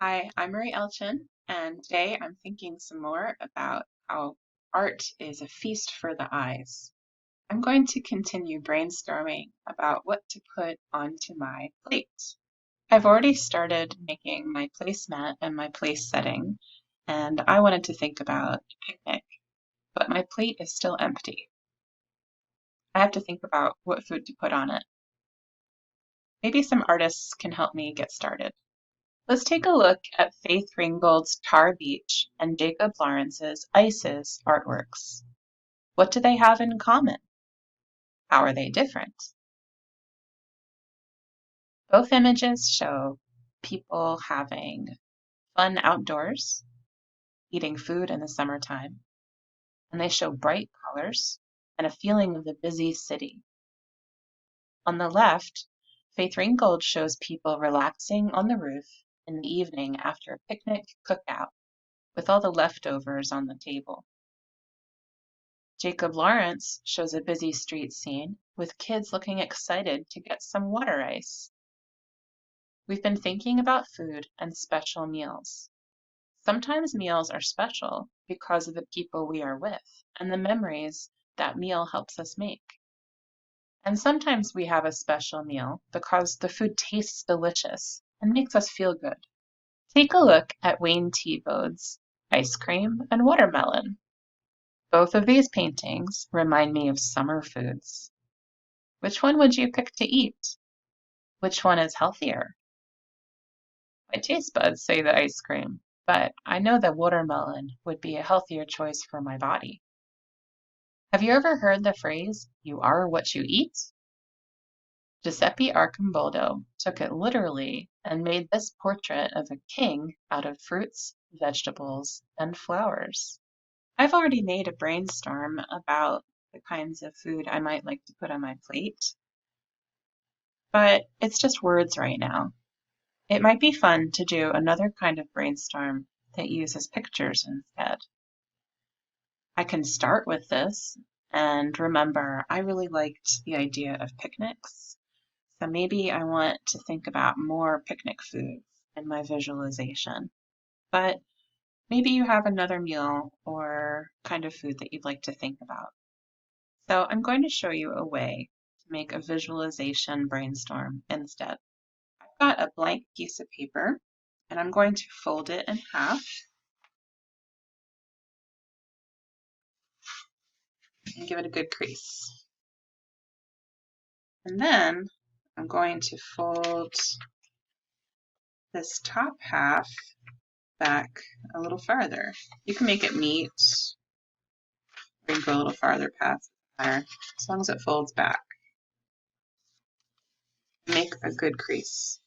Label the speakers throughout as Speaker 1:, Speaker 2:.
Speaker 1: Hi, I'm Elcin, and today I'm thinking some more about how art is a feast for the eyes. I'm going to continue brainstorming about what to put onto my plate. I've already started making my placemat and my place setting, and I wanted to think about a picnic, but my plate is still empty. I have to think about what food to put on it. Maybe some artists can help me get started. Let's take a look at Faith Ringgold's Tar Beach and Jacob Lawrence's Ices artworks. What do they have in common? How are they different? Both images show people having fun outdoors, eating food in the summertime, and they show bright colors and a feeling of the busy city. On the left, Faith Ringgold shows people relaxing on the roof in the evening after a picnic cookout with all the leftovers on the table. Jacob Lawrence shows a busy street scene with kids looking excited to get some water ice. We've been thinking about food and special meals. Sometimes meals are special because of the people we are with and the memories that meal helps us make. And sometimes we have a special meal because the food tastes delicious and makes us feel good. Take a look at Wayne Thiebaud's Ice Cream and Watermelon. Both of these paintings remind me of summer foods. Which one would you pick to eat? Which one is healthier? My taste buds say the ice cream, but I know that watermelon would be a healthier choice for my body. Have you ever heard the phrase, you are what you eat? Giuseppe Arcimboldo took it literally and made this portrait of a king out of fruits, vegetables, and flowers. I've already made a brainstorm about the kinds of food I might like to put on my plate, but it's just words right now. It might be fun to do another kind of brainstorm that uses pictures instead. I can start with this and remember I really liked the idea of picnics, so maybe I want to think about more picnic foods in my visualization. But maybe you have another meal or kind of food that you'd like to think about. So I'm going to show you a way to make a visualization brainstorm instead. I've got a blank piece of paper and I'm going to fold it in half and give it a good crease. And then I'm going to fold this top half back a little farther. You can make it meet or you can go a little farther past there, as long as it folds back. Make a good crease.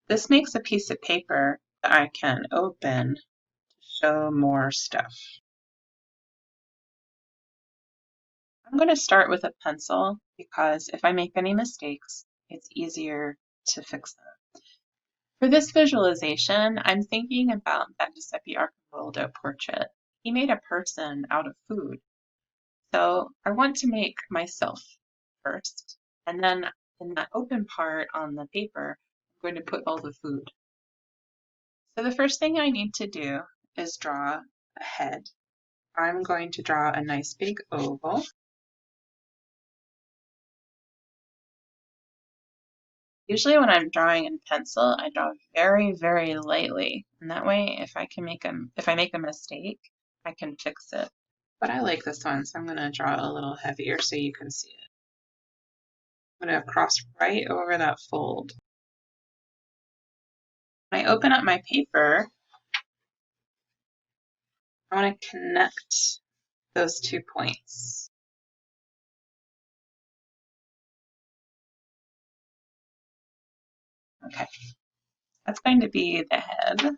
Speaker 1: This makes a piece of paper that I can open to show more stuff. I'm going to start with a pencil because if I make any mistakes, it's easier to fix them. For this visualization, I'm thinking about that Giuseppe Arcimboldo portrait. He made a person out of food. So I want to make myself first, and then in that open part on the paper, I'm going to put all the food. So the first thing I need to do is draw a head. I'm going to draw a nice big oval. Usually when I'm drawing in pencil, I draw very, very lightly. And that way, if I make a mistake, I can fix it. But I like this one, so I'm going to draw a little heavier so you can see it. I'm going to cross right over that fold. When I open up my paper, I want to connect those 2 points. Okay, that's going to be the head.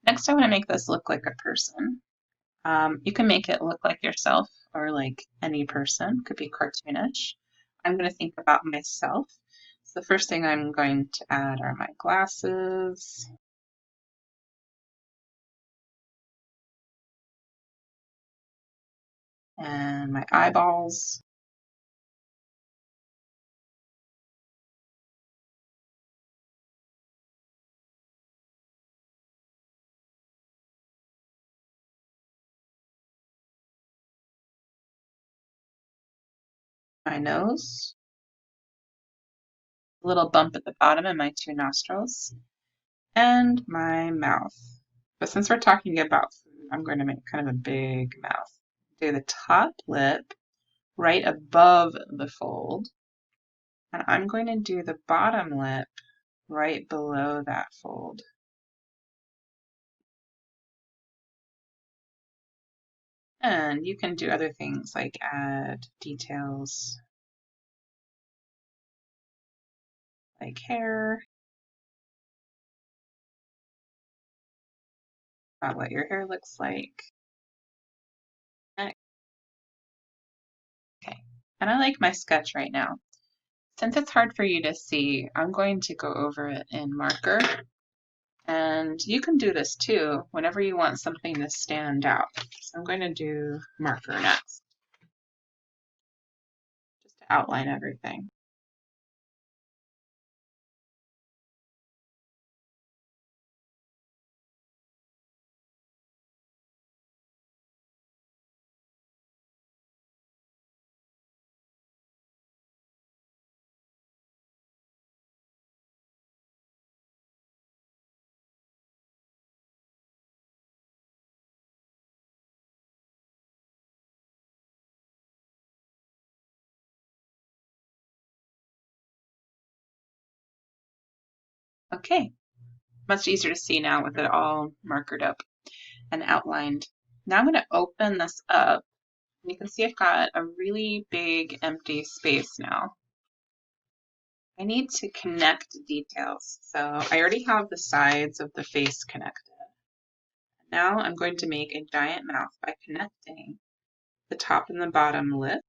Speaker 1: Next, I want to make this look like a person. You can make it look like yourself or like any person, could be cartoonish. I'm going to think about myself. So the first thing I'm going to add are my glasses. And my eyeballs. my nose, a little bump at the bottom of my two nostrils, and my mouth. But since we're talking about food, I'm going to make kind of a big mouth. Do the top lip right above the fold, and I'm going to do the bottom lip right below that fold. And you can do other things like add details like hair, about what your hair looks like. Okay, and I like my sketch right now. Since it's hard for you to see, I'm going to go over it in marker. And you can do this too whenever you want something to stand out. So I'm going to do marker next, just to outline everything. Okay, much easier to see now with it all markered up and outlined. Now I'm going to open this up. You can see I've got a really big empty space now. I need to connect details. So I already have the sides of the face connected. Now I'm going to make a giant mouth by connecting the top and the bottom lip.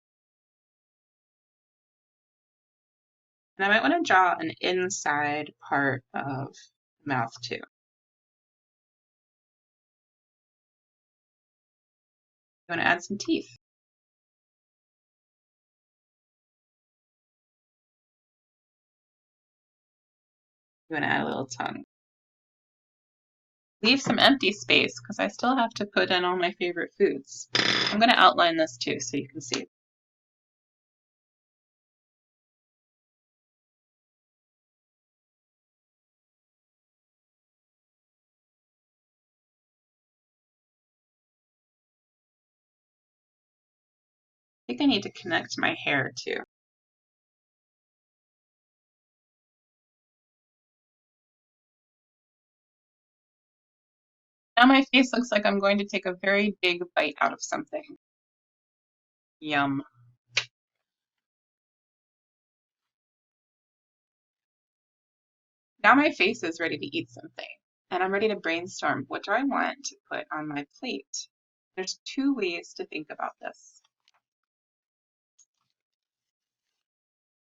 Speaker 1: And I might want to draw an inside part of the mouth too. You want to add some teeth. You want to add a little tongue. Leave some empty space because I still have to put in all my favorite foods. I'm going to outline this too so you can see it. I think I need to connect my hair too. Now my face looks like I'm going to take a very big bite out of something. Yum. Now my face is ready to eat something, and I'm ready to brainstorm what do I want to put on my plate. There's two ways to think about this.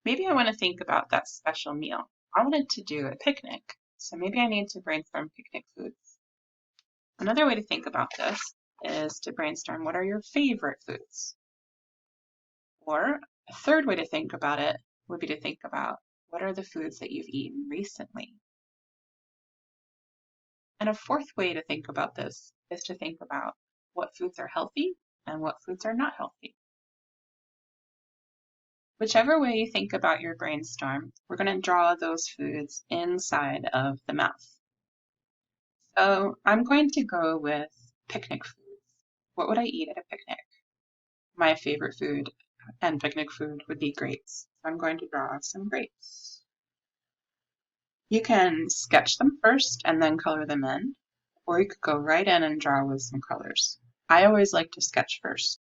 Speaker 1: Maybe I want to think about that special meal. I wanted to do a picnic, so maybe I need to brainstorm picnic foods. Another way to think about this is to brainstorm what are your favorite foods. Or a third way to think about it would be to think about what are the foods that you've eaten recently. And a fourth way to think about this is to think about what foods are healthy and what foods are not healthy. Whichever way you think about your brainstorm, we're going to draw those foods inside of the mouth. So I'm going to go with picnic foods. What would I eat at a picnic? My favorite food and picnic food would be grapes. So I'm going to draw some grapes. You can sketch them first and then color them in, or you could go right in and draw with some colors. I always like to sketch first.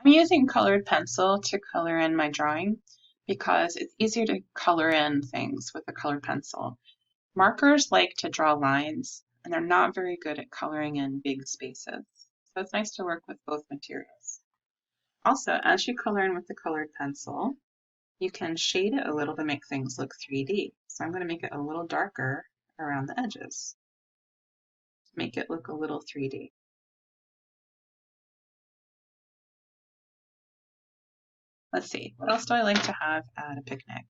Speaker 1: I'm using colored pencil to color in my drawing because it's easier to color in things with a colored pencil. Markers like to draw lines, and they're not very good at coloring in big spaces. So it's nice to work with both materials. Also, as you color in with the colored pencil, you can shade it a little to make things look 3D. So I'm going to make it a little darker around the edges to make it look a little 3D. Let's see, what else do I like to have at a picnic?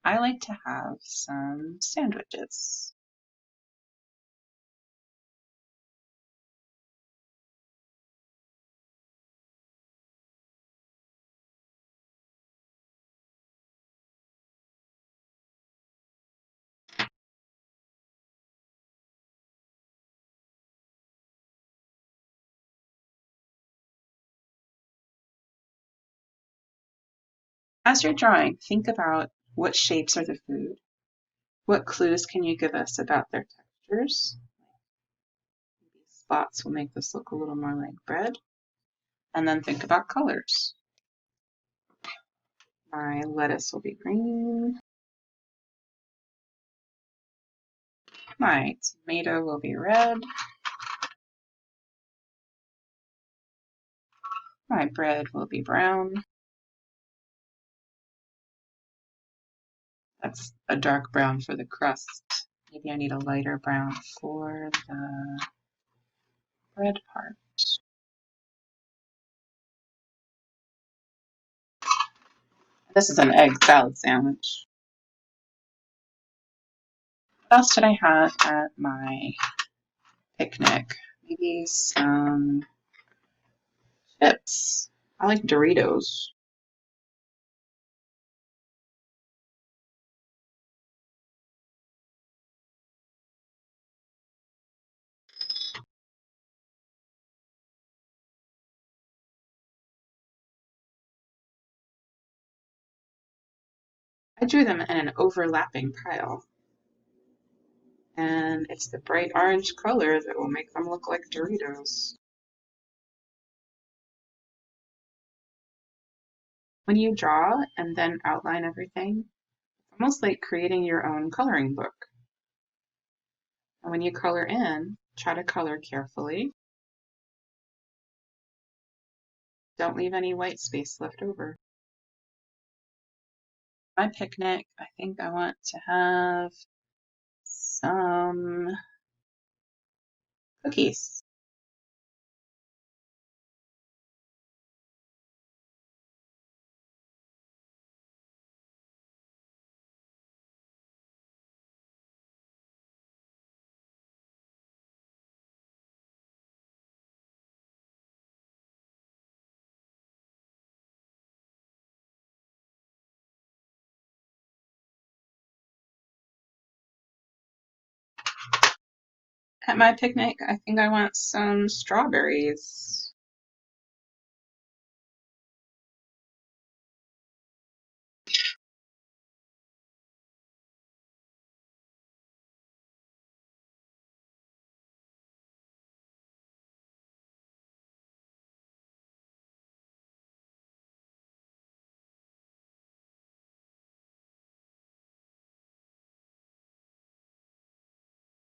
Speaker 1: I like to have some sandwiches. As you're drawing, think about what shapes are the food. What clues can you give us about their textures? Maybe spots will make this look a little more like bread. And then think about colors. My lettuce will be green. My tomato will be red. My bread will be brown. That's a dark brown for the crust. Maybe I need a lighter brown for the bread part. This is an egg salad sandwich. What else did I have at my picnic? Maybe some chips. I like Doritos. I drew them in an overlapping pile. And it's the bright orange color that will make them look like Doritos. When you draw and then outline everything, it's almost like creating your own coloring book. And when you color in, try to color carefully. Don't leave any white space left over. My picnic, I think I want to have some cookies. At my picnic, I think I want some strawberries.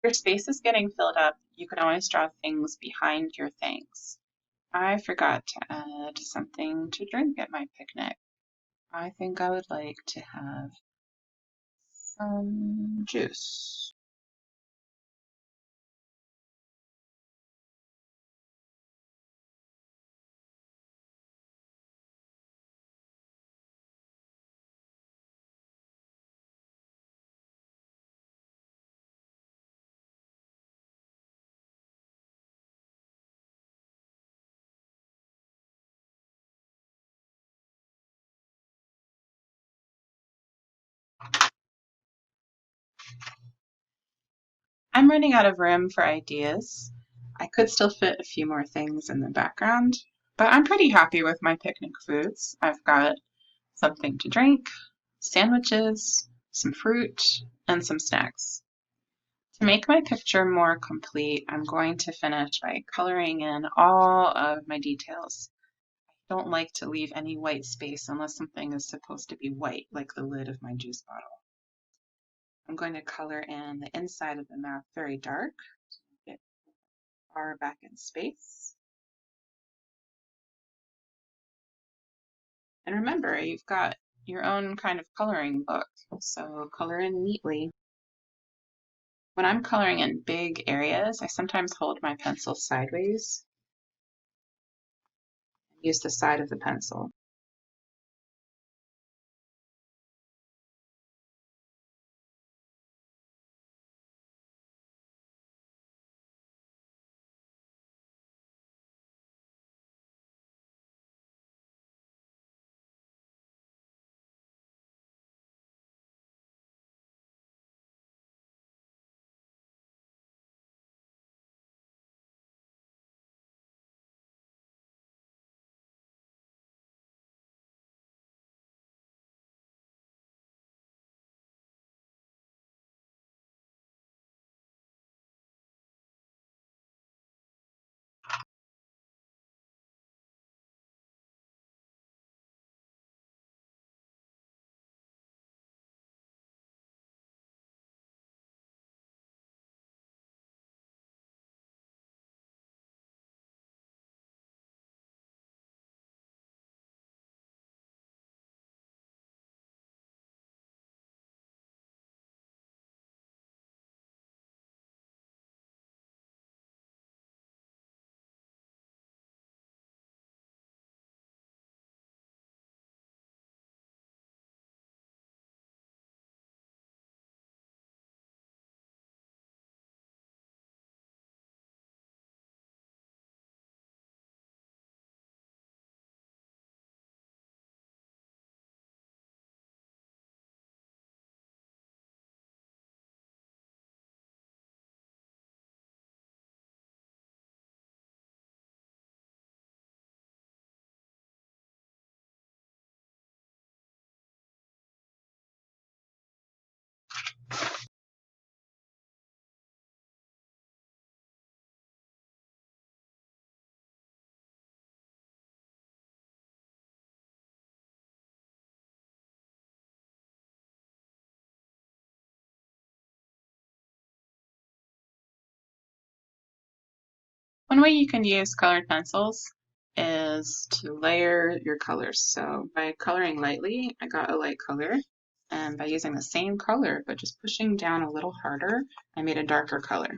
Speaker 1: Your space is getting filled up. You can always draw things behind your things. I forgot to add something to drink at my picnic. I think I would like to have some juice. I'm running out of room for ideas. I could still fit a few more things in the background, but I'm pretty happy with my picnic foods. I've got something to drink, sandwiches, some fruit, and some snacks. To make my picture more complete, I'm going to finish by coloring in all of my details. I don't like to leave any white space unless something is supposed to be white, like the lid of my juice bottle. I'm going to color in the inside of the mouth very dark, get far back in space. And remember, you've got your own kind of coloring book, so color in neatly. When I'm coloring in big areas, I sometimes hold my pencil sideways and use the side of the pencil. One way you can use colored pencils is to layer your colors. So by coloring lightly, I got a light color, and by using the same color but just pushing down a little harder, I made a darker color.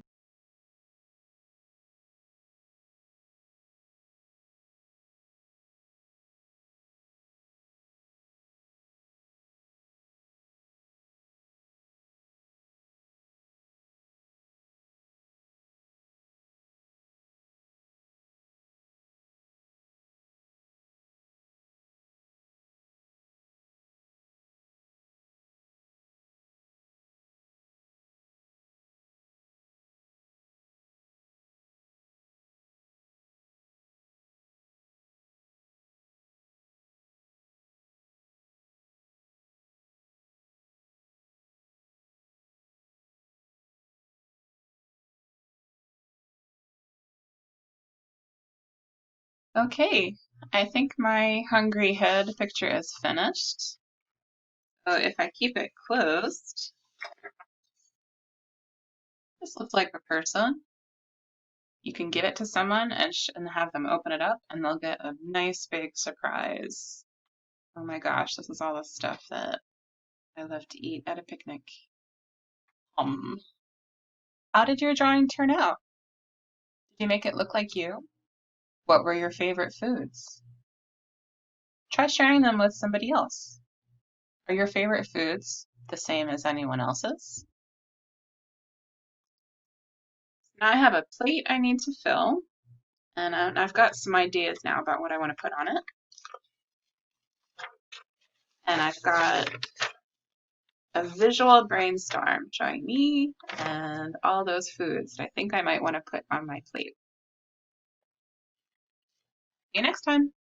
Speaker 1: Okay, I think my hungry head picture is finished. So if I keep it closed, this looks like a person. You can give it to someone and have them open it up, and they'll get a nice big surprise. Oh my gosh, this is all the stuff that I love to eat at a picnic. How did your drawing turn out? Did you make it look like you? What were your favorite foods? Try sharing them with somebody else. Are your favorite foods the same as anyone else's? Now I have a plate I need to fill, and I've got some ideas now about what I want to put on it. And I've got a visual brainstorm showing me and all those foods that I think I might want to put on my plate. See you next time.